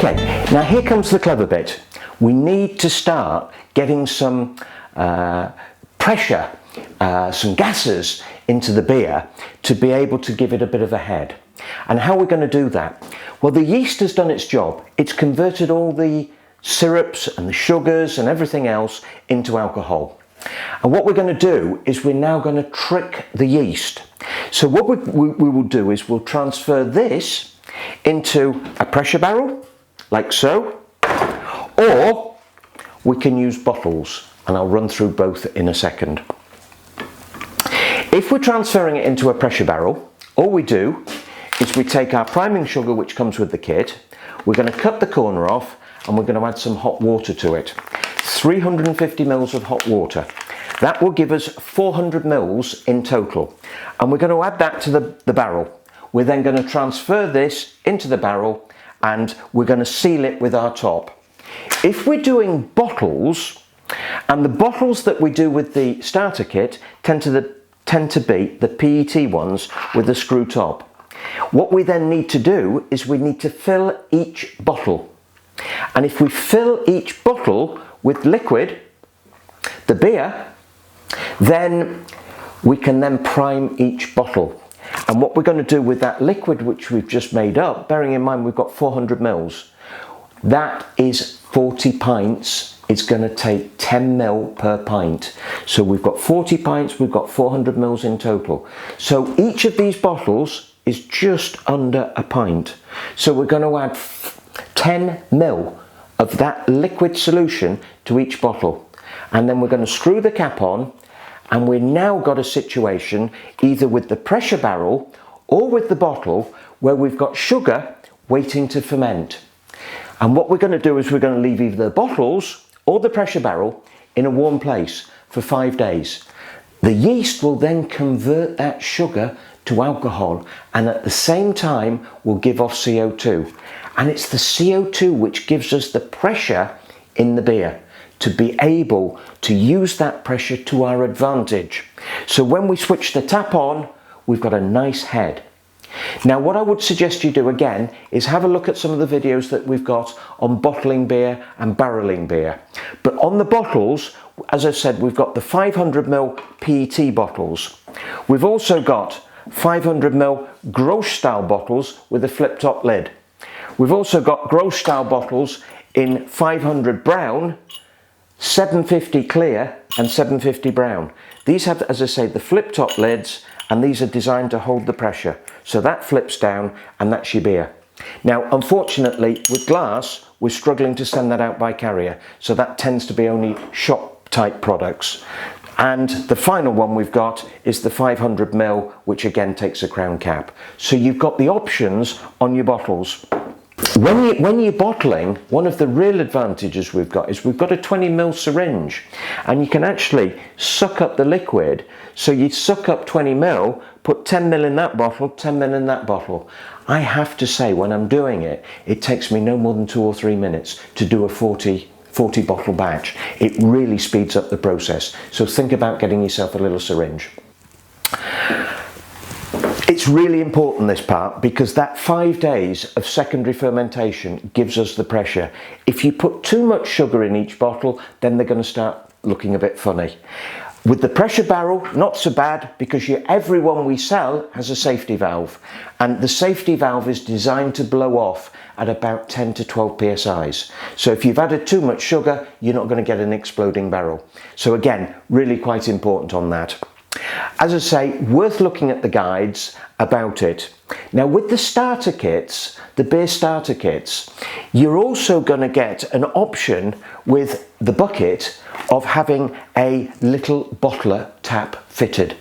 Okay, now here comes the clever bit. We need to start getting some pressure, some gases into the beer to be able to give it a bit of a head. And how we're going to do that? Well, the yeast has done its job. It's converted all the syrups and the sugars and everything else into alcohol. And what we're going to do is we're now going to trick the yeast. So what we will do is we'll transfer this into a pressure barrel, like so, or we can use bottles, and I'll run through both in a second. If we're transferring it into a pressure barrel, all we do is we take our priming sugar, which comes with the kit, we're going to cut the corner off, and we're going to add some hot water to it. 350 mils of hot water. That will give us 400 mils in total. And we're going to add that to the barrel. We're then going to transfer this into the barrel and we're going to seal it with our top. If we're doing bottles, and the bottles that we do with the starter kit tend to be the PET ones with the screw top. What we then need to do is we need to fill each bottle. And if we fill each bottle with liquid, the beer, then we can then prime each bottle. And what we're going to do with that liquid which we've just made up, bearing in mind we've got 400 mils, that is 40 pints. It's going to take 10 mil per pint. So we've got 40 pints, we've got 400 mils in total. So each of these bottles is just under a pint. So we're going to add 10 mil of that liquid solution to each bottle, and then we're going to screw the cap on, and we've now got a situation either with the pressure barrel or with the bottle where we've got sugar waiting to ferment. And what we're going to do is we're going to leave either the bottles or the pressure barrel in a warm place for 5 days. The yeast will then convert that sugar to alcohol, and at the same time will give off CO2. And it's the CO2 which gives us the pressure in the beer to be able to use that pressure to our advantage. So when we switch the tap on, we've got a nice head. Now what I would suggest you do again is have a look at some of the videos that we've got on bottling beer and barreling beer. But on the bottles, as I said, we've got the 500 ml PET bottles. We've also got 500 ml Grolsch style bottles with a flip top lid. We've also got Grolsch style bottles in 500 brown, 750 clear and 750 brown. These have, as I say, the flip top lids, and these are designed to hold the pressure. So that flips down and that's your beer. Now unfortunately with glass we're struggling to send that out by carrier, so that tends to be only shop type products. And the final one we've got is the 500 ml, which again takes a crown cap. So you've got the options on your bottles. When you're bottling, one of the real advantages we've got is we've got a 20 ml syringe, and you can actually suck up the liquid. So you suck up 20 ml, put 10 ml in that bottle, 10 ml in that bottle. I have to say, when I'm doing it, it takes me no more than 2 or 3 minutes to do a 40 bottle batch. It really speeds up the process. So think about getting yourself a little syringe. It's really important, this part, because that 5 days of secondary fermentation gives us the pressure. If you put too much sugar in each bottle, then they're going to start looking a bit funny. With the pressure barrel, not so bad, because every one we sell has a safety valve, and the safety valve is designed to blow off at about 10 to 12 psi's. So if you've added too much sugar, you're not going to get an exploding barrel. So again, really quite important on that. As I say, worth looking at the guides about it. Now with the starter kits, the beer starter kits, you're also going to get an option with the bucket of having a little bottler tap fitted.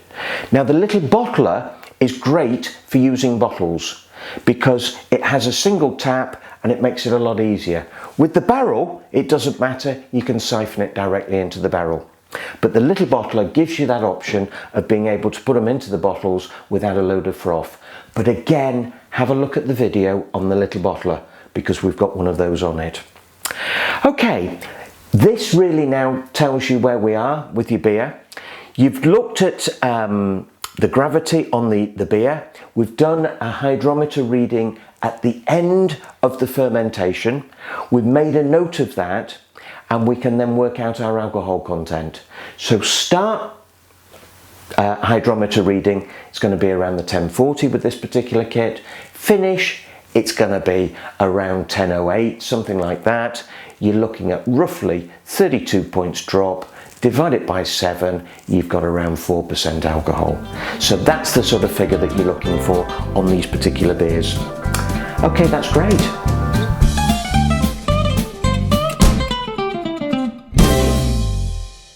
Now the little bottler is great for using bottles because it has a single tap and it makes it a lot easier. With the barrel, it doesn't matter, you can siphon it directly into the barrel. But the little bottler gives you that option of being able to put them into the bottles without a load of froth. But again, have a look at the video on the little bottler because we've got one of those on it. Okay, this really now tells you where we are with your beer. You've looked at the gravity on the beer. We've done a hydrometer reading at the end of the fermentation. We've made a note of that, and we can then work out our alcohol content. So start hydrometer reading, it's going to be around the 1040 with this particular kit. Finish, it's going to be around 1008, something like that. You're looking at roughly 32 points drop. Divide it by 7, you've got around 4% alcohol. So that's the sort of figure that you're looking for on these particular beers. Okay, that's great.